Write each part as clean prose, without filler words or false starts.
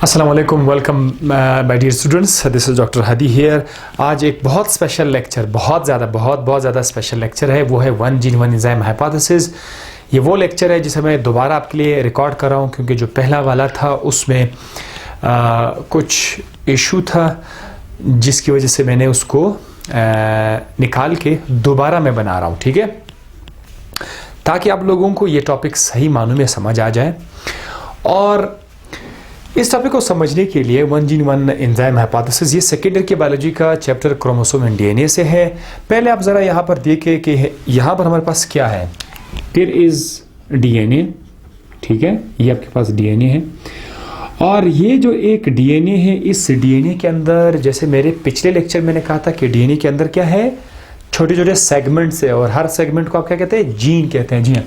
अस्सलाम वालेकुम, welcome my dear students, this is doctor Hadi here. आज एक बहुत स्पेशल लेक्चर, बहुत ज़्यादा स्पेशल लेक्चर है, वो है one gene one enzyme hypothesis. ये वो लेक्चर है जिसे मैं दोबारा आपके लिए रिकॉर्ड कर रहा हूँ क्योंकि जो पहला वाला था उसमें कुछ इशू था जिसकी वजह से मैंने उसको निकाल के दोबारा मैं बना रहा हूँ, ठीक है, ताकि आप लोगों को ये टॉपिक सही मानों में समझ आ जाए। और इस टॉपिक को समझने के लिए one gene one enzyme hypothesis, ये सेकेंड ईयर की बायोलॉजी का चैप्टर क्रोमोसोम एंड डीएनए से है। पहले आप ज़रा यहाँ पर देखें कि यहाँ पर हमारे पास क्या है। देयर इज़ डीएनए, ठीक है, ये आपके पास डीएनए है। और ये जो एक डीएनए है, इस डीएनए के अंदर, जैसे मेरे पिछले लेक्चर मैंने कहा था कि डीएनए के अंदर क्या है, छोटे छोटे सेगमेंट्स है, और हर सेगमेंट को आप क्या कहते हैं, जीन कहते हैं। जी हाँ,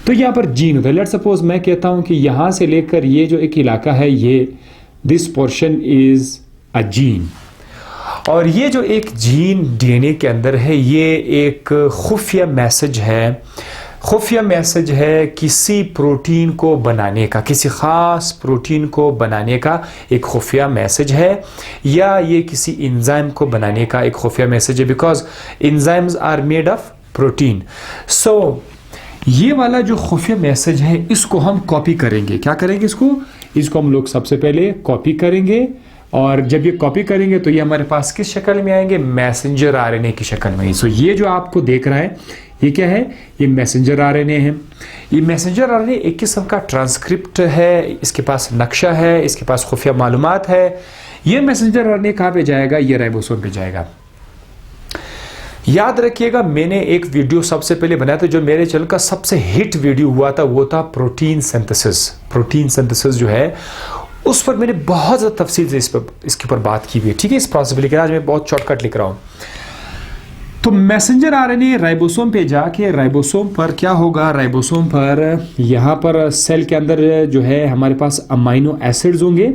तो यहाँ पर जीन होता है। लेट्स सपोज मैं कहता हूँ कि यहाँ से लेकर ये जो एक इलाका है, ये this portion is a gene, और ये जो एक जीन डीएनए के अंदर है, ये एक खुफिया मैसेज है किसी प्रोटीन को बनाने का, किसी ख़ास प्रोटीन को बनाने का एक खुफिया मैसेज है, या ये किसी एंजाइम को बनाने का एक खुफिया मैसेज है, because enzymes are made of protein. So ये वाला जो खुफिया मैसेज है, इसको हम कॉपी करेंगे। क्या करेंगे? इसको हम लोग सबसे पहले कॉपी करेंगे, और जब ये कॉपी करेंगे तो ये हमारे पास किस शक्ल में आएंगे? मैसेंजर आरएनए की शक्ल में। सो ये जो आपको देख रहा है, ये क्या है? ये मैसेंजर आरएनए है। ये मैसेंजर आरएनए एक किस्म का ट्रांसक्रिप्ट है, इसके पास नक्शा है, इसके पास खुफिया मालूमात है। ये मैसेंजर आरएनए कहाँ पे जाएगा? ये राइबोसोम पे जाएगा। याद रखिएगा, मैंने एक वीडियो सबसे पहले बनाया था, जो मेरे चैनल का सबसे हिट वीडियो हुआ था, वो था प्रोटीन सिंथेसिस जो है, उस पर मैंने बहुत ज़्यादा तफसील से इसके ऊपर बात की हुई है, ठीक है, इस प्रोसेस पर। लेकिन आज मैं बहुत शॉर्टकट लिख रहा हूँ। तो मैसेंजर आरएनए राइबोसोम पे जाके, राइबोसोम पर क्या होगा? राइबोसोम पर यहाँ पर सेल के अंदर जो है हमारे पास अमाइनो एसिड्स होंगे।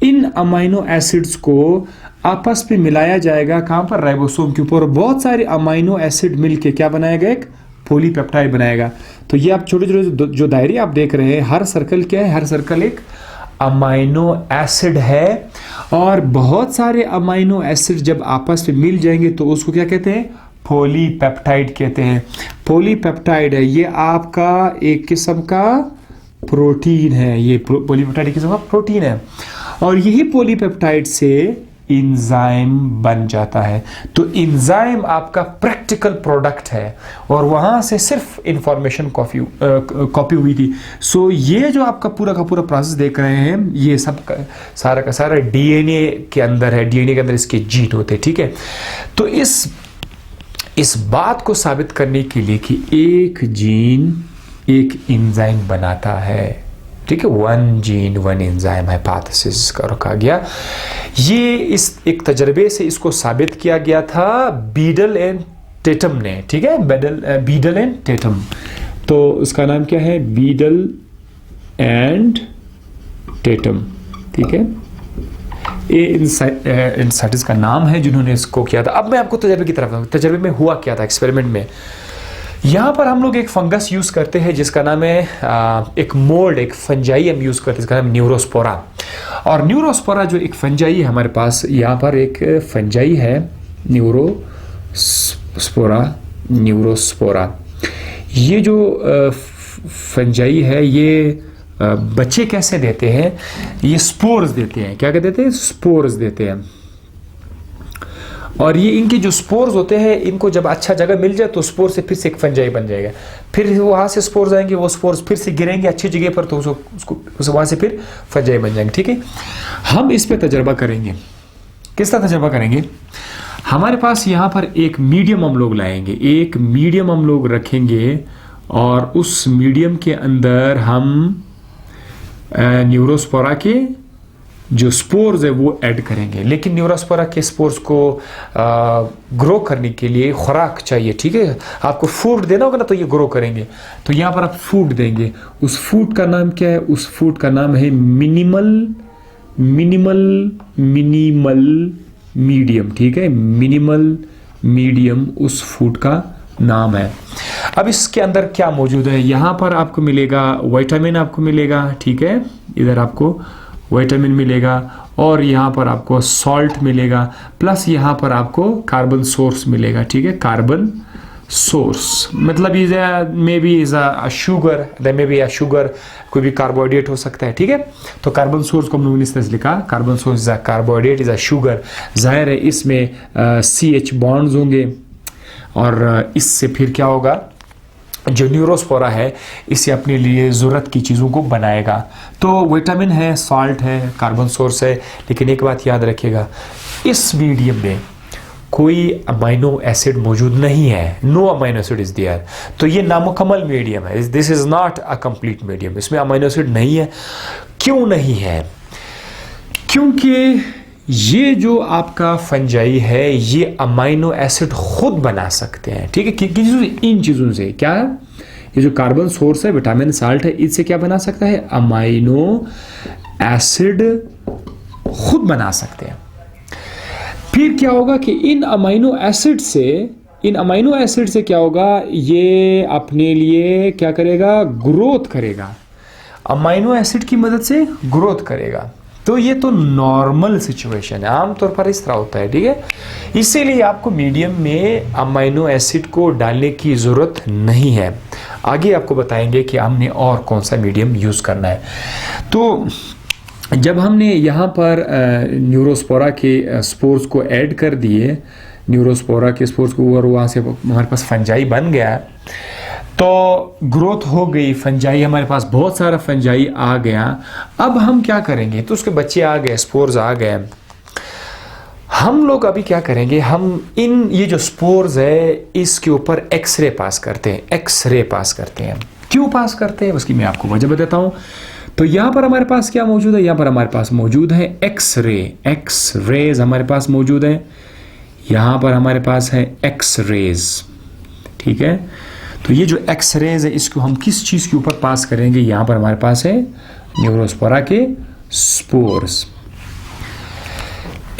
इन अमाइनो एसिड्स को आपस में मिलाया जाएगा। कहाँ पर? राइबोसोम के ऊपर। बहुत सारे अमाइनो एसिड मिलके क्या बनाएगा? एक पॉलीपेप्टाइड बनाएगा। तो ये आप छोटे छोटे जो दायरे आप देख रहे हैं, हर सर्कल क्या है? हर सर्कल एक अमाइनो एसिड है। और बहुत सारे अमाइनो एसिड जब आपस में मिल जाएंगे तो उसको क्या कहते हैं? पॉलीपेप्टाइड कहते हैं। पॉलीपेप्टाइड है, ये आपका एक किस्म का प्रोटीन है। ये पॉलीपेप्टाइड एक किस्म का प्रोटीन है, और यही पॉलीपेप्टाइड से एंजाइम बन जाता है। तो एंजाइम आपका प्रैक्टिकल प्रोडक्ट है, और वहाँ से सिर्फ इंफॉर्मेशन कॉपी हुई थी। सो ये जो आपका पूरा का पूरा प्रोसेस देख रहे हैं, ये सब सारा का सारा डीएनए के अंदर है। डीएनए के अंदर इसके जीन होते हैं, ठीक है। तो इस बात को साबित करने के लिए कि एक जीन एक एंजाइम बनाता है, ठीक है, one gene one enzyme hypothesis का रखा गया। ये इस एक तजर्बे से इसको साबित किया गया था बीडल एंड टेटम ने, ठीक है, बीडल एंड टेटम। तो उसका नाम क्या है? बीडल एंड टेटम, ठीक है, ये इन साइंटिस्ट का नाम है जिन्होंने इसको किया था। अब मैं आपको तजर्बे की तरफ, तजर्बे में हुआ क्या था एक्सपेरिमेंट में। यहाँ पर हम लोग एक फंगस यूज़ करते हैं जिसका नाम है एक मोल्ड, एक फंजाई हम यूज़ करते हैं, जिसका नाम न्यूरोस्पोरा। और न्यूरोस्पोरा जो एक फंजाई है हमारे पास, यहाँ पर एक फंजाई है न्यूरोस्पोरा। ये जो फंजाई है, ये बच्चे कैसे देते हैं? ये स्पोर्स देते हैं। क्या कहते हैं? स्पोर्स देते हैं। और ये इनके जो स्पोर्स होते हैं, इनको जब अच्छा जगह मिल जाए तो स्पोर से फिर से एक फंजाई बन जाएगा। फिर वहाँ से स्पोर्स आएंगे, वो स्पोर्स फिर से गिरेंगे अच्छी जगह पर, तो उसको वहाँ से फिर फंजाई बन जाएंगे, ठीक है। हम इस पे तजर्बा करेंगे। किस तरह तजर्बा करेंगे? हमारे पास यहाँ पर एक मीडियम हम लोग लाएंगे, एक मीडियम हम लोग रखेंगे, और उस मीडियम के अंदर हम न्यूरोस्पोरा के जो स्पोर्स है वो ऐड करेंगे। लेकिन न्यूरोस्पोरा के स्पोर्स को ग्रो करने के लिए खुराक चाहिए, ठीक है। आपको फूड देना होगा ना, तो ये ग्रो करेंगे। तो यहाँ पर आप फूड देंगे। उस फूड का नाम क्या है? उस फूड का नाम है मिनिमल मीडियम, ठीक है, मिनिमल मीडियम उस फूड का नाम है। अब इसके अंदर क्या मौजूद है? यहाँ पर आपको मिलेगा विटामिन, आपको मिलेगा, ठीक है, इधर आपको विटामिन मिलेगा और यहाँ पर आपको सॉल्ट मिलेगा, प्लस यहाँ पर आपको कार्बन सोर्स मिलेगा। ठीक है, कार्बन सोर्स मतलब is may be is a sugar, they may be a sugar, कोई भी कार्बोहाइड्रेट हो सकता है। ठीक है, तो कार्बन सोर्स को हम लोगों ने इस तरह से लिखा, carbon source is a carbohydrate is a sugar. जाहिर है इसमें CH बॉन्ड्स होंगे और इससे फिर क्या होगा, जो न्यूरोस्पोरा है इसे अपने लिए ज़रूरत की चीज़ों को बनाएगा। तो विटामिन है, सॉल्ट है, कार्बन सोर्स है, लेकिन एक बात याद रखिएगा, इस मीडियम में कोई अमाइनो एसिड मौजूद नहीं है, no amino acid is there. तो ये नामुकम्मल मीडियम है, this is not a complete medium, इसमें अमाइनो एसिड नहीं है। क्यों नहीं है? क्योंकि ये जो आपका फंजाई है ये अमाइनो एसिड खुद बना सकते हैं। ठीक है, इन चीज़ों से क्या, ये जो कार्बन सोर्स है, विटामिन, साल्ट है, इससे क्या बना सकता है, अमाइनो एसिड खुद बना सकते हैं। फिर क्या होगा कि इन अमाइनो एसिड से क्या होगा, ये अपने लिए क्या करेगा, ग्रोथ करेगा, अमाइनो एसिड की मदद से ग्रोथ करेगा। तो ये तो नॉर्मल सिचुएशन है, आमतौर पर इस तरह होता है। ठीक है, इसीलिए आपको मीडियम में अमाइनो एसिड को डालने की ज़रूरत नहीं है। आगे आपको बताएंगे कि हमने और कौन सा मीडियम यूज़ करना है। तो जब हमने यहाँ पर न्यूरोस्पोरा के स्पोर्स को ऐड कर दिए, न्यूरोस्पोरा के स्पोर्स को, और वहाँ से हमारे पास फंजाई बन गया, तो ग्रोथ हो गई, फंजाई हमारे पास बहुत सारा फंजाई आ गया। अब हम क्या करेंगे, तो उसके बच्चे आ गए, स्पोर्स आ गए, हम लोग अभी क्या करेंगे, हम ये जो स्पोर्स है इसके ऊपर एक्सरे पास करते हैं। क्यों पास करते हैं उसकी मैं आपको वजह बताता हूँ। तो यहाँ पर हमारे पास क्या मौजूद है, यहाँ पर हमारे पास मौजूद है एक्सरेज हमारे पास मौजूद है, यहाँ पर हमारे पास है एक्सरेज। ठीक है, तो ये जो एक्सरेज है इसको हम किस चीज़ के ऊपर पास करेंगे, यहाँ पर हमारे पास है न्यूरोस्पोरा के स्पोर्स।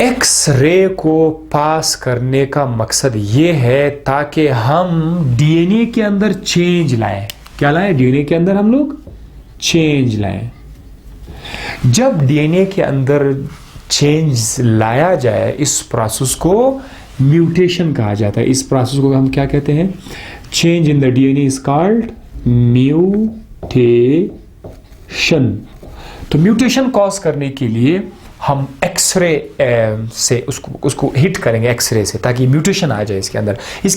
एक्सरे को पास करने का मकसद ये है ताकि हम डीएनए के अंदर चेंज लाएं। क्या लाएं, डीएनए के अंदर हम लोग चेंज लाएं। जब डीएनए के अंदर चेंज लाया जाए, इस प्रोसेस को म्यूटेशन कहा जाता है। इस प्रोसेस को हम क्या कहते हैं, change in the DNA is called mutation. तो म्यूटेशन कॉज करने के लिए हम एक्सरे से उसको हिट करेंगे, एक्सरे से, ताकि म्यूटेशन आ जाए इसके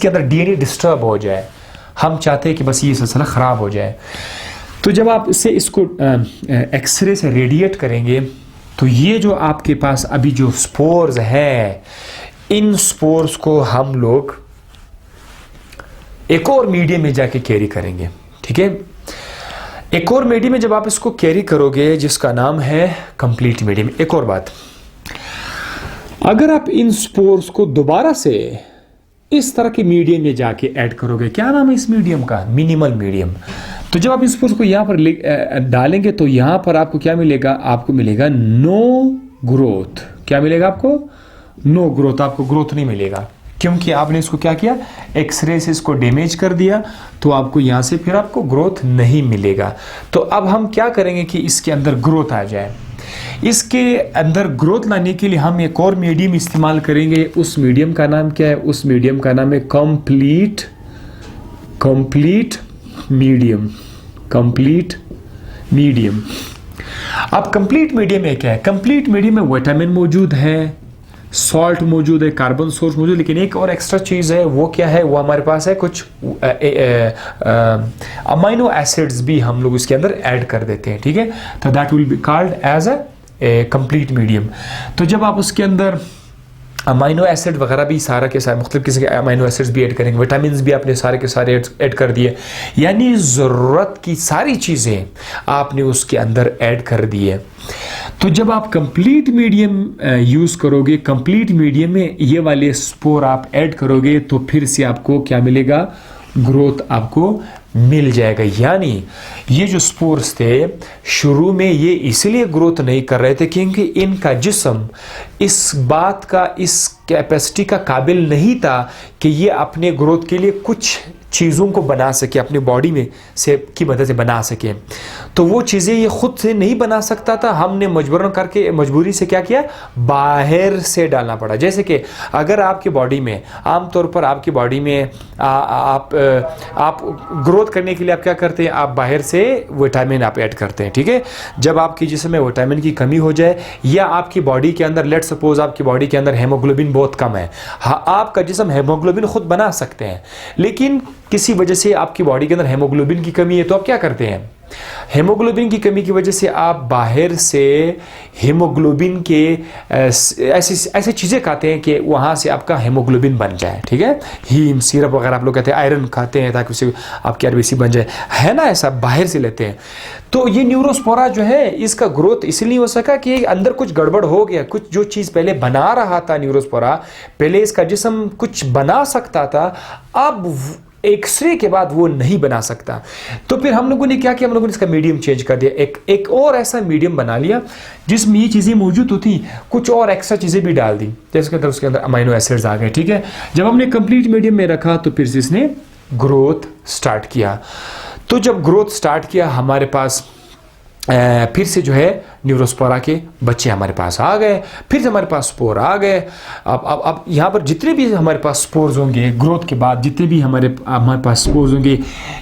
अंदर डीएनए डिस्टर्ब हो जाए। हम चाहते हैं कि बस ये सिलसिला ख़राब हो जाए। तो जब आप इसको एक्सरे से रेडिएट करेंगे, तो ये जो आपके पास अभी जो स्पोर्स है, इन स्पोर्स को हम लोग एक और मीडियम में जाके कैरी करेंगे। ठीक है, एक और मीडियम में जब आप इसको कैरी करोगे जिसका नाम है कंप्लीट मीडियम। एक और बात, अगर आप इन स्पोर्स को दोबारा से इस तरह के मीडियम में जाके ऐड करोगे, क्या नाम है इस मीडियम का, मिनिमल मीडियम। तो जब आप इस स्पोर्स को यहाँ पर डालेंगे तो यहाँ पर आपको क्या मिलेगा, आपको मिलेगा नो ग्रोथ। क्या मिलेगा आपको, नो ग्रोथ। आपको ग्रोथ नहीं मिलेगा क्योंकि आपने इसको क्या किया, एक्सरे से इसको डैमेज कर दिया, तो आपको यहाँ से फिर आपको ग्रोथ नहीं मिलेगा। तो अब हम क्या करेंगे कि इसके अंदर ग्रोथ आ जाए। इसके अंदर ग्रोथ लाने के लिए हम एक और मीडियम इस्तेमाल करेंगे। उस मीडियम का नाम क्या है, उस मीडियम का नाम है कंप्लीट मीडियम। अब कंप्लीट मीडियम में क्या है, कंप्लीट मीडियम में विटामिन मौजूद है, सॉल्ट मौजूद है, कार्बन सोर्स मौजूद, लेकिन एक और एक्स्ट्रा चीज़ है, वो क्या है, वो हमारे पास है कुछ अमाइनो एसिड्स भी हम लोग इसके अंदर ऐड कर देते हैं। ठीक है, तो that will be called as a complete medium. तो जब आप उसके अंदर अमाइनो एसिड वगैरह भी सारा के सारे मुख्तलिफ किस्म के अमाइनो एसिड्स भी ऐड करेंगे, विटामिन भी आपने सारे के सारे ऐड कर दिए, यानी ज़रूरत की सारी चीज़ें आपने उसके अंदर ऐड कर दिए। तो जब आप कंप्लीट मीडियम यूज़ करोगे, कंप्लीट मीडियम में ये वाले स्पोर आप ऐड करोगे, तो फिर से आपको क्या मिलेगा, ग्रोथ आपको मिल जाएगा। यानी ये जो स्पोर्स थे शुरू में ये इसलिए ग्रोथ नहीं कर रहे थे क्योंकि इनका जिस्म इस बात का, इस कैपेसिटी का काबिल नहीं था कि ये अपने ग्रोथ के लिए कुछ चीज़ों को बना सके, अपनी बॉडी में से की मदद से बना सके। तो वो चीज़ें ये खुद से नहीं बना सकता था, हमने मजबूरी से क्या किया, बाहर से डालना पड़ा। जैसे कि अगर आपकी बॉडी में, आमतौर पर आपकी बॉडी में आप ग्रोथ करने के लिए आप क्या करते हैं, आप बाहर से विटामिन आप ऐड करते हैं, ठीक है। जब आपकी जिस्म में विटामिन की कमी हो जाए, या आपकी बॉडी के अंदर, लेट्स सपोज आपकी बॉडी के अंदर हेमोग्लोबिन बहुत कम है, हाँ आपका जिस्म हेमोग्लोबिन खुद बना सकते हैं, लेकिन किसी वजह से आपकी बॉडी के अंदर हेमोग्लोबिन की कमी है, तो आप क्या करते हैं, हेमोग्लोबिन की कमी की वजह से आप बाहर से हेमोग्लोबिन के ऐसी चीज़ें खाते हैं कि वहाँ से आपका हेमोग्लोबिन बन जाए, ठीक है। हीम सिरप वगैरह आप लोग कहते हैं, आयरन खाते हैं ताकि उससे आपकी आरबीसी बन जाए, है ना, ऐसा बाहर से लेते हैं। तो ये न्यूरोस्पोरा जो है, इसका ग्रोथ इसलिए हो सका कि अंदर कुछ गड़बड़ हो गया, कुछ जो चीज़ पहले बना रहा था न्यूरोस्पोरा, पहले इसका जिस्म कुछ बना सकता था, अब एक्सरे के बाद वो नहीं बना सकता। तो फिर हम लोगों ने क्या किया, हम लोगों ने इसका मीडियम चेंज कर दिया, एक और ऐसा मीडियम बना लिया जिसमें ये चीज़ें मौजूद होती, कुछ और एक्स्ट्रा चीज़ें भी डाल दी, जैसे कि उसके अंदर अमाइनो एसिड्स आ गए, ठीक है। जब हमने कंप्लीट मीडियम में रखा तो फिर इसने ग्रोथ स्टार्ट किया। तो जब ग्रोथ स्टार्ट किया, हमारे पास फिर से जो है न्यूरोस्पोरा के बच्चे हमारे पास आ गए, फिर से हमारे पास स्पोर आ गए। अब यहाँ पर जितने भी हमारे पास स्पोर्स होंगे ग्रोथ के बाद, जितने भी हमारे पास स्पोर्स होंगे,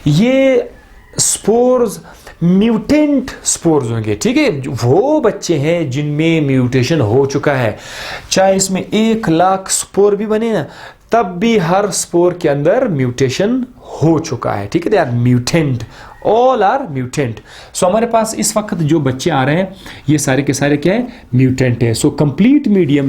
ये स्पोर्स म्यूटेंट स्पोर्स होंगे, ठीक है। वो बच्चे हैं जिनमें म्यूटेशन हो चुका है, चाहे इसमें 1,00,000 स्पोर भी बने ना, तब भी हर स्पोर के अंदर म्यूटेशन हो चुका है, ठीक है। They are mutant, all are mutant. So हमारे पास इस वक्त जो बच्चे आ रहे हैं, ये सारे के सारे क्या है, म्यूटेंट है। सो कंप्लीट मीडियम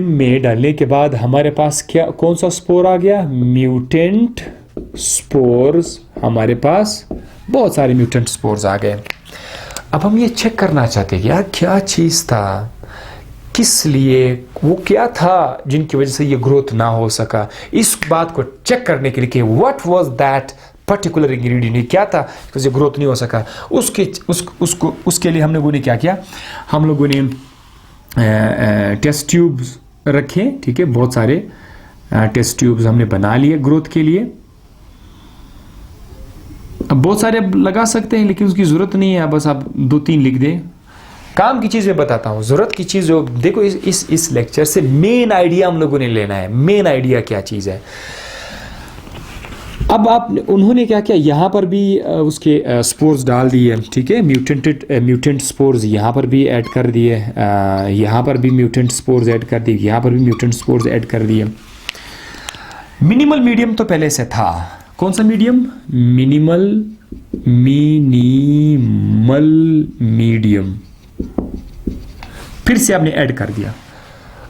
में डालने के बाद हमारे पास क्या, कौन सा स्पोर आ गया, म्यूटेंट स्पोर्स। हमारे पास बहुत सारे म्यूटेंट स्पोर्स आ गए। अब हम ये चेक करना चाहते हैं यार क्या चीज़ था, किस लिए, वो क्या था जिनकी वजह से ये ग्रोथ ना हो सका। इस बात को चेक करने के लिए कि what was that particular ingredient, क्या था जिससे ग्रोथ नहीं हो सका, उसके लिए हम लोगों ने क्या किया, हम लोगों ने टेस्ट ट्यूब्स रखे, ठीक है। बहुत सारे टेस्ट ट्यूब्स हमने बना लिए ग्रोथ के लिए। अब बहुत सारे लगा सकते हैं, लेकिन उसकी ज़रूरत नहीं है, बस आप 2-3 लिख दें। काम की चीज़ मैं बताता हूँ, ज़रूरत की चीज़ जो देखो, इस लेक्चर से मेन आइडिया हम लोगों ने लेना है। मेन आइडिया क्या चीज़ है। अब उन्होंने क्या किया, यहाँ पर भी उसके स्पोर्स डाल दिए, ठीक है। म्यूटेंट स्पोर्स यहाँ पर भी ऐड कर दिए, यहाँ पर भी म्यूटेंट स्पोर्स ऐड कर दिए, यहाँ पर भी म्यूटेंट स्पोर्स ऐड कर दिए। मिनिमल मीडियम तो पहले से था। कौन सा मीडियम, मिनिमल मीडियम फिर से आपने ऐड कर दिया।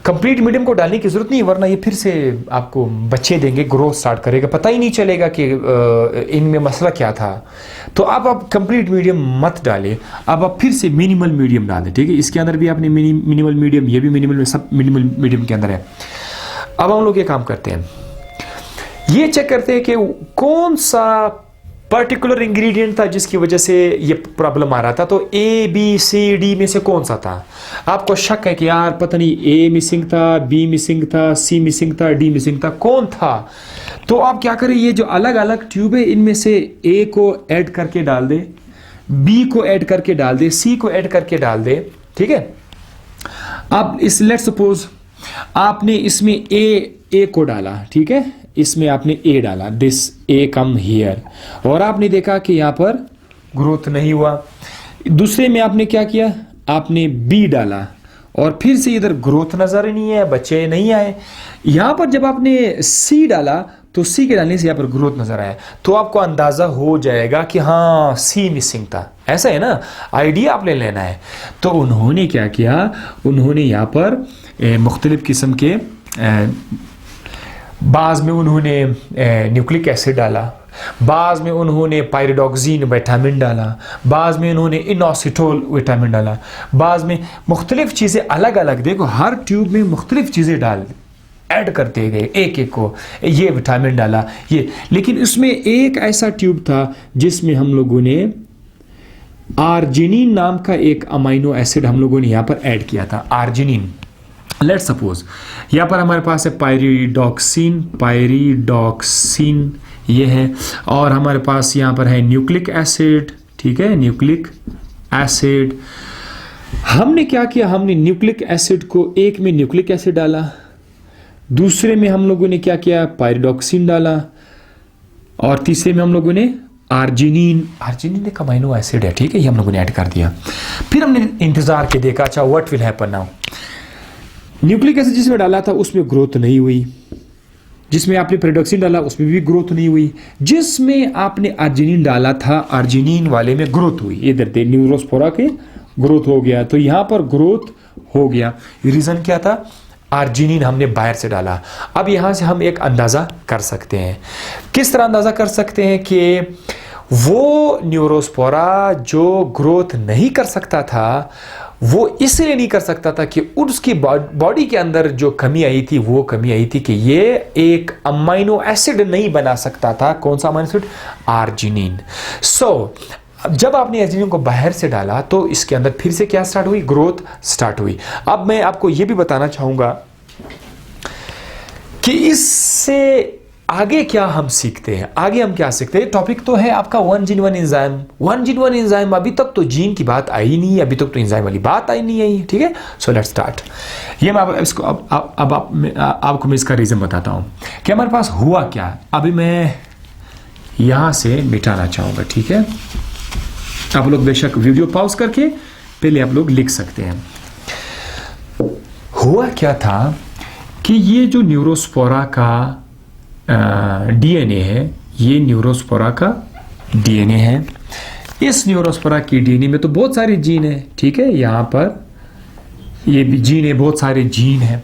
कंप्लीट मीडियम को डालने की जरूरत नहीं, वरना ये फिर से आपको बच्चे देंगे, ग्रोथ स्टार्ट करेगा, पता ही नहीं चलेगा कि इनमें मसला क्या था। तो अब आप कंप्लीट मीडियम मत डालें, अब आप फिर से मिनिमल मीडियम डालें, ठीक है। इसके अंदर भी आपने मिनिमल मीडियम, ये भी मिनिमल, सब मिनिमल मीडियम के अंदर है। अब हम लोग ये काम करते हैं, ये चेक करते हैं कि कौन सा पर्टिकुलर इंग्रेडिएंट था जिसकी वजह से ये प्रॉब्लम आ रहा था। तो ABCD में से कौन सा था। आपको शक है कि यार पता नहीं A मिसिंग था, B मिसिंग था, C मिसिंग था, D मिसिंग था, कौन था। तो आप क्या करें, ये जो अलग अलग ट्यूब है इनमें से A को ऐड करके डाल दे, B को ऐड करके डाल दे, C को ऐड करके डाल दे, ठीक है। अब इस लेट्स सपोज आपने इसमें A को डाला, ठीक है, इसमें आपने A डाला, दिस A कम हियर, और आपने देखा कि यहाँ पर ग्रोथ नहीं हुआ। दूसरे में आपने क्या किया, आपने B डाला और फिर से इधर ग्रोथ नजर ही नहीं है, बच्चे नहीं आए। यहाँ पर जब आपने C डाला तो C के डालने से यहाँ पर ग्रोथ नजर आया, तो आपको अंदाजा हो जाएगा कि हाँ C मिसिंग था। ऐसा है ना, आइडिया आपने लेना है। तो उन्होंने क्या किया, उन्होंने यहाँ पर मुख्तलिफ किस्म के बाज़ में उन्होंने न्यूक्लिक एसिड डाला, बाज़ में उन्होंने पायरिडॉक्सिन विटामिन डाला, बाज़ में उन्होंने इनोसिटोल विटामिन डाला, बाज़ में मुख्तलिफ चीज़ें अलग अलग, देखो हर ट्यूब में मुख्तलिफ चीज़ें डाल ऐड करते गए, एक एक को ये विटामिन डाला ये। लेकिन इसमें एक ऐसा ट्यूब था जिसमें हम लोगों ने आर्जिनिन नाम का एक अमाइनो एसिड हम लोगों ने यहाँ पर ऐड किया था, आर्जिनिन। लेट्स सपोज यहाँ पर हमारे पास है पायरिडॉक्सिन ये है, और हमारे पास यहाँ पर है न्यूक्लिक एसिड, ठीक है, न्यूक्लिक एसिड। हमने क्या किया, हमने न्यूक्लिक एसिड को एक में न्यूक्लिक एसिड डाला, दूसरे में हम लोगों ने क्या किया, पायरिडॉक्सिन डाला, और तीसरे में हम लोगों ने आर्जिनिन एक अमाइनो एसिड है, ठीक है, ये हम लोगों ने ऐड कर दिया। फिर हमने इंतजार के देखा, अच्छा what will happen now. Nucleic acid जिसमें डाला था उसमें ग्रोथ नहीं हुई, जिसमें आपने पायरिडॉक्सिन डाला उसमें भी ग्रोथ नहीं हुई, जिसमें आपने आर्जिनिन डाला था आर्जिनिन वाले में ग्रोथ हुई। इधर दे न्यूरोस्पोरा के ग्रोथ हो गया, तो यहां पर ग्रोथ हो गया। रीजन क्या था, आर्जिनिन हमने बाहर से डाला। अब यहां से हम एक अंदाजा कर सकते हैं, किस तरह अंदाजा कर सकते हैं कि वो न्यूरोस्पोरा जो ग्रोथ नहीं कर सकता था, वो इसलिए नहीं कर सकता था कि उसकी बॉडी के अंदर जो कमी आई थी, वो कमी आई थी कि ये एक अमाइनो एसिड नहीं बना सकता था। कौन सा अमाइनो एसिड, आर्जिनिन। सो जब आपने आर्जिनिन को बाहर से डाला तो इसके अंदर फिर से क्या स्टार्ट हुई, ग्रोथ स्टार्ट हुई। अब मैं आपको यह भी बताना चाहूंगा कि इससे आगे क्या हम सीखते हैं, आगे हम क्या सीखते हैं। टॉपिक तो है आपका वन जीन वन एंजाइम। अभी तक तो जीन की बात आई नहीं, अभी तक तो एंजाइम वाली बात आई नहीं आई, ठीक है। So let's start. ये मैं इसको आपको मैं इसका रीजन बताता हूं कि हमारे पास हुआ क्या। अभी मैं यहां से मिटाना चाहूंगा, ठीक है। आप लोग बेशक वीडियो पॉज करके पहले आप लोग लिख सकते हैं। हुआ क्या था कि ये जो न्यूरोस्पोरा का डीएनए है, ये न्यूरोस्पोरा का डीएनए है। इस न्यूरोस्पोरा की डीएनए में तो बहुत सारे जीन है, ठीक है। यहां पर ये भी जीन है, बहुत सारे जीन है।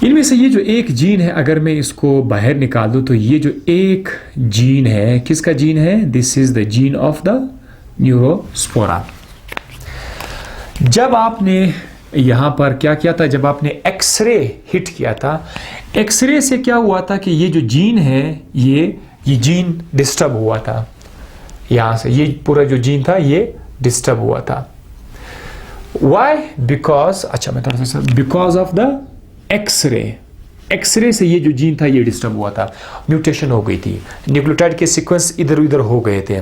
इनमें से ये जो एक जीन है, अगर मैं इसको बाहर निकाल दूं तो ये जो एक जीन है, किसका जीन है, this is the gene of the Neurospora. जब आपने यहां पर क्या किया था, जब आपने एक्सरे हिट किया था, एक्सरे से क्या हुआ था कि ये जो जीन है, ये जीन डिस्टर्ब हुआ था। यहां से ये पूरा जो जीन था ये डिस्टर्ब हुआ था। वाई, बिकॉज, अच्छा मैं थोड़ा सा, बिकॉज ऑफ द एक्सरे से ये जो जीन था ये डिस्टर्ब हुआ था, म्यूटेशन हो गई थी, न्यूक्लियोटाइड के सीक्वेंस इधर उधर हो गए थे।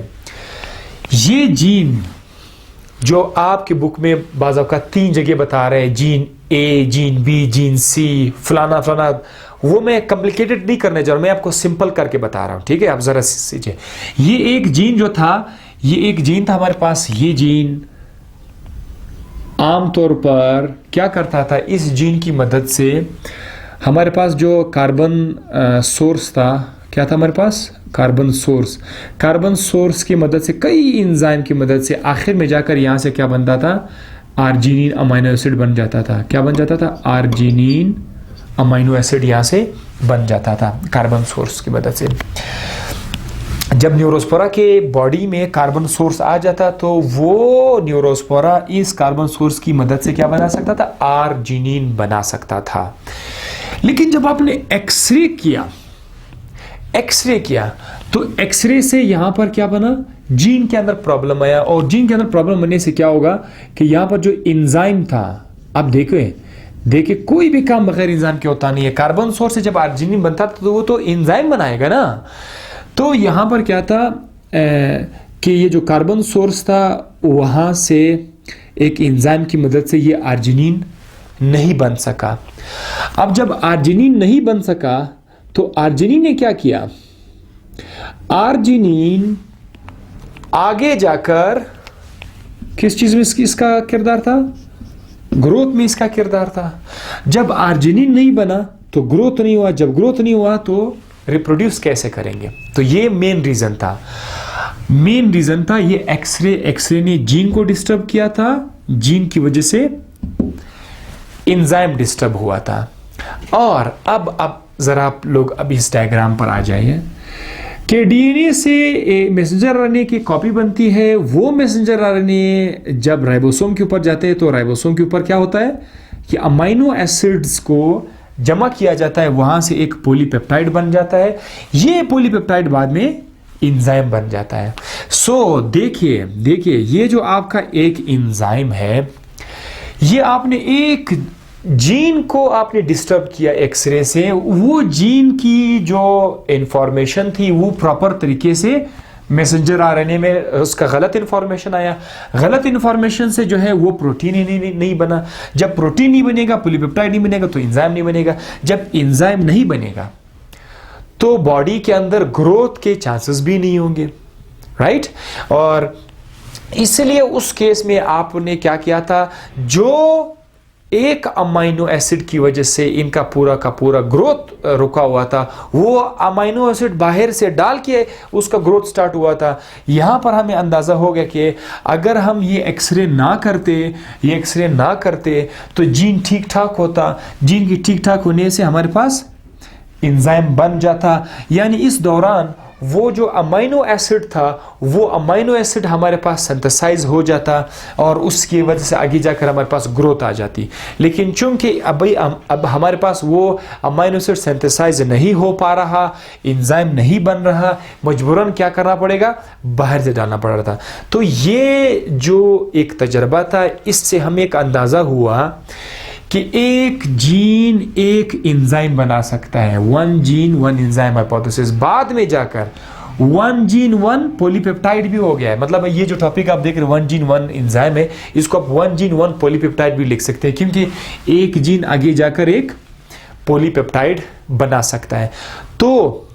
ये जीन जो आपके बुक में बाज़ का 3 जगह बता रहे हैं, gene A, gene B, gene C, फलाना फलाना, वो मैं कॉम्प्लिकेटेड नहीं करने जा रहा हूं, मैं आपको सिंपल करके बता रहा हूं, ठीक है। आप जरा सीजिए, ये एक जीन जो था, ये एक जीन था हमारे पास। ये जीन आमतौर पर क्या करता था, इस जीन की मदद से हमारे पास जो कार्बन सोर्स था, क्या था हमारे पास, कार्बन सोर्स की मदद से, कई एंजाइम की मदद से आखिर में जाकर यहां से क्या बनता था, आर्जिनिन अमाइनो एसिड बन जाता था। क्या बन जाता था, आर्जिनिन अमाइनो एसिड यहां से बन जाता था कार्बन सोर्स की मदद से। जब न्यूरोस्पोरा के बॉडी में कार्बन सोर्स आ जाता तो वो न्यूरोस्पोरा इस कार्बन सोर्स की मदद से क्या बना सकता था, आर्जिनिन बना सकता था। लेकिन जब आपने एक्सरे किया तो एक्सरे से यहां पर क्या बना, जीन के अंदर प्रॉब्लम आया, और जीन के अंदर प्रॉब्लम बनने से क्या होगा कि यहां पर जो एंजाइम था, अब देखिए कोई भी काम बगैर एंजाइम के होता नहीं है। कार्बन सोर्स से जब आर्जिनिन बनता तो वो तो एंजाइम बनाएगा ना। तो यहां पर क्या था कि ये जो कार्बन सोर्स था वहां से एक एंजाइम की मदद से ये आर्जिनिन नहीं बन सका। अब जब आर्जिनिन नहीं बन सका तो आर्जिनिन ने क्या किया, आर्जिनिन आगे जाकर किस चीज में इसका किरदार था, ग्रोथ में इसका किरदार था। जब आर्जिनिन नहीं बना तो ग्रोथ नहीं हुआ, जब ग्रोथ नहीं हुआ तो रिप्रोड्यूस कैसे करेंगे। तो ये मेन रीजन था ये एक्सरे ने जीन को डिस्टर्ब किया था, जीन की वजह से एंजाइम डिस्टर्ब हुआ था। और अब जरा आप लोग अब इस डायग्राम पर आ जाइए कि डीएनए से मैसेंजर आरएनए की कॉपी बनती है। वो मैसेंजर आरएनए जब राइबोसोम के ऊपर जाते हैं तो राइबोसोम के ऊपर क्या होता है कि अमाइनो एसिड्स को जमा किया जाता है, वहां से एक पॉलीपेप्टाइड बन जाता है। ये पॉलीपेप्टाइड बाद में इंजाइम बन जाता है। सो देखिए ये जो आपका एक इंजाइम है, ये आपने एक जीन को आपने डिस्टर्ब किया एक्सरे से, वो जीन की जो इंफॉर्मेशन थी वो प्रॉपर तरीके से मैसेंजर आरएनए में उसका गलत इंफॉर्मेशन आया। गलत इंफॉर्मेशन से जो है वो प्रोटीन ही नहीं बना। जब प्रोटीन नहीं बनेगा, पॉलीपेप्टाइड नहीं बनेगा, तो एंजाइम नहीं बनेगा। जब एंजाइम नहीं बनेगा तो बॉडी के अंदर ग्रोथ के चांसेस भी नहीं होंगे, राइट। और इसलिए उस केस में आपने क्या किया था, जो एक अमाइनो एसिड की वजह से इनका पूरा का पूरा ग्रोथ रुका हुआ था, वो अमाइनो एसिड बाहर से डाल के उसका ग्रोथ स्टार्ट हुआ था। यहां पर हमें अंदाजा हो गया कि अगर हम ये एक्सरे ना करते तो जीन ठीक ठाक होता। जीन की ठीक ठाक होने से हमारे पास एंजाइम बन जाता, यानी इस दौरान वो जो अमाइनो एसिड था वो अमाइनो एसिड हमारे पास सिंथेसाइज हो जाता और उसकी वजह से आगे जाकर हमारे पास ग्रोथ आ जाती। लेकिन चूंकि अब हमारे पास वो अमाइनो एसिड सिंथेसाइज नहीं हो पा रहा, एंजाइम नहीं बन रहा, मजबूरन क्या करना पड़ेगा, बाहर से डालना पड़ रहा था। तो ये जो एक तजर्बा था, इससे हमें एक अंदाजा हुआ कि एक जीन एक एंजाइम बना सकता है। 1 जीन 1 एंजाइम हाइपोथेसिस। बाद में जाकर 1 जीन 1 पॉलीपेप्टाइड भी हो गया है। मतलब ये जो टॉपिक आप देख रहे हैं 1 जीन 1 एंजाइम है, इसको आप 1 जीन 1 पॉलीपेप्टाइड भी लिख सकते हैं, क्योंकि एक जीन आगे जाकर एक पॉलीपेप्टाइड बना सकता है। तो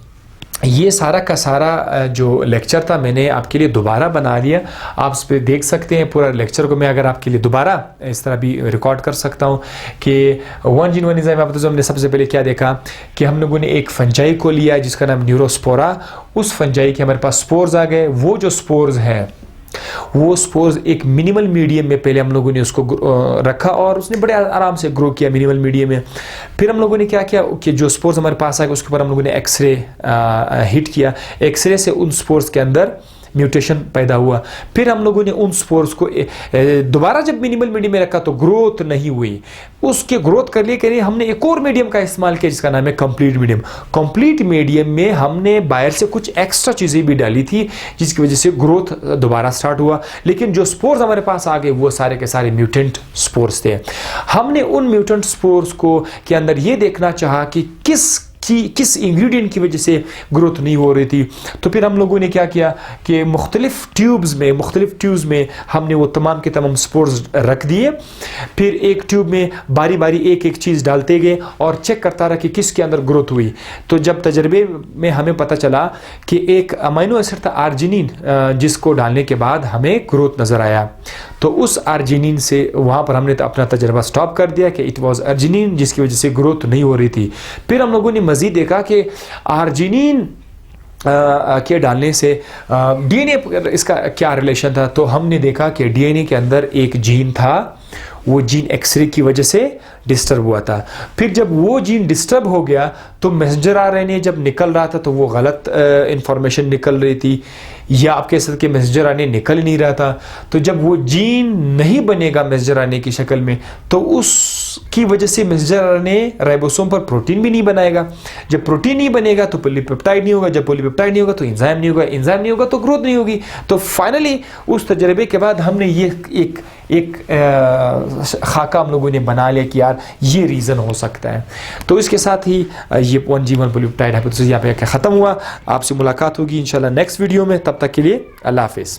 ये सारा का सारा जो लेक्चर था मैंने आपके लिए दोबारा बना लिया। आप इस पर देख सकते हैं पूरा लेक्चर को। मैं अगर आपके लिए दोबारा इस तरह भी रिकॉर्ड कर सकता हूँ कि 1 जीन 1 एंजाइम हाइपोथेसिस हमने सबसे पहले क्या देखा कि हम लोगों ने एक फंजाई को लिया जिसका नाम न्यूरोस्पोरा। उस फंजाई के हमारे पास स्पोर्स आ गए। वो जो स्पोर्स हैं वो स्पोर्स एक मिनिमल मीडियम में पहले हम लोगों ने उसको रखा और उसने बड़े आराम से ग्रो किया मिनिमल मीडियम में। फिर हम लोगों ने क्या किया कि जो स्पोर्स हमारे पास आए उसके ऊपर हम लोगों ने एक्सरे हिट किया। एक्सरे से उन स्पोर्स के अंदर म्यूटेशन पैदा हुआ। फिर हम लोगों ने उन स्पोर्स को दोबारा जब मिनिमल मीडियम में रखा तो ग्रोथ नहीं हुई। उसके ग्रोथ करने के लिए हमने एक और मीडियम का इस्तेमाल किया जिसका नाम है कंप्लीट मीडियम। कंप्लीट मीडियम में हमने बाहर से कुछ एक्स्ट्रा चीज़ें भी डाली थी जिसकी वजह से ग्रोथ दोबारा स्टार्ट हुआ। लेकिन जो स्पोर्स हमारे पास आ गए वो सारे के सारे म्यूटेंट स्पोर्स थे। हमने उन म्यूटेंट स्पोर्स को के अंदर ये देखना चाहा कि किस इंग्रेडिएंट की वजह से ग्रोथ नहीं हो रही थी। तो फिर हम लोगों ने क्या किया कि मुख्तलिफ ट्यूब्स में हमने वो तमाम के तमाम स्पोर्स रख दिए। फिर एक ट्यूब में बारी बारी एक एक चीज़ डालते गए और चेक करता रहा कि किसके अंदर ग्रोथ हुई। तो जब तजर्बे में हमें पता चला कि एक अमाइनो एसिड था आर्जिनिन, जिसको डालने के बाद हमें ग्रोथ नज़र आया। तो उस आर्जिनिन से वहाँ पर हमने अपना तजर्बा स्टॉप कर दिया कि इट वाज आर्जिनिन जिसकी वजह से ग्रोथ नहीं हो रही थी। फिर हम लोगों ने मज़ीद देखा कि आर्जिनिन के डालने से डीएनए इसका क्या रिलेशन था। तो हमने देखा कि डीएनए के अंदर एक जीन था, वो जीन एक्सरे की वजह से डिस्टर्ब हुआ था। फिर जब वो जीन डिस्टर्ब हो गया तो मैसेंजर आरएनए जब निकल रहा था तो वो गलत इंफॉर्मेशन निकल रही थी, या आप कह सकते कि मैसेंजर आरएनए निकल नहीं रहा था। तो जब वो जीन नहीं बनेगा मैसेंजर आरएनए की शक्ल में तो उसकी वजह से मैसेंजर आरएनए राइबोसोम पर प्रोटीन भी नहीं बनाएगा। जब प्रोटीन नहीं बनेगा तो पॉलीपेप्टाइड नहीं होगा, जब पॉलीपेप्टाइड नहीं होगा तो एंजाइम नहीं होगा, एंजाइम नहीं होगा तो ग्रोथ नहीं होगी। तो फाइनली उस तजर्बे के बाद हमने ये एक खाका हम लोगों ने बना लिया कि यार ये रीज़न हो सकता है। तो इसके साथ ही ये 1 जीन 1 पॉलीपेप्टाइड हाइपोथेसिस यहाँ पे ख़त्म हुआ। आपसे मुलाकात होगी इंशाल्लाह नेक्स्ट वीडियो में। तब तक के लिए अल्लाह हाफिज़।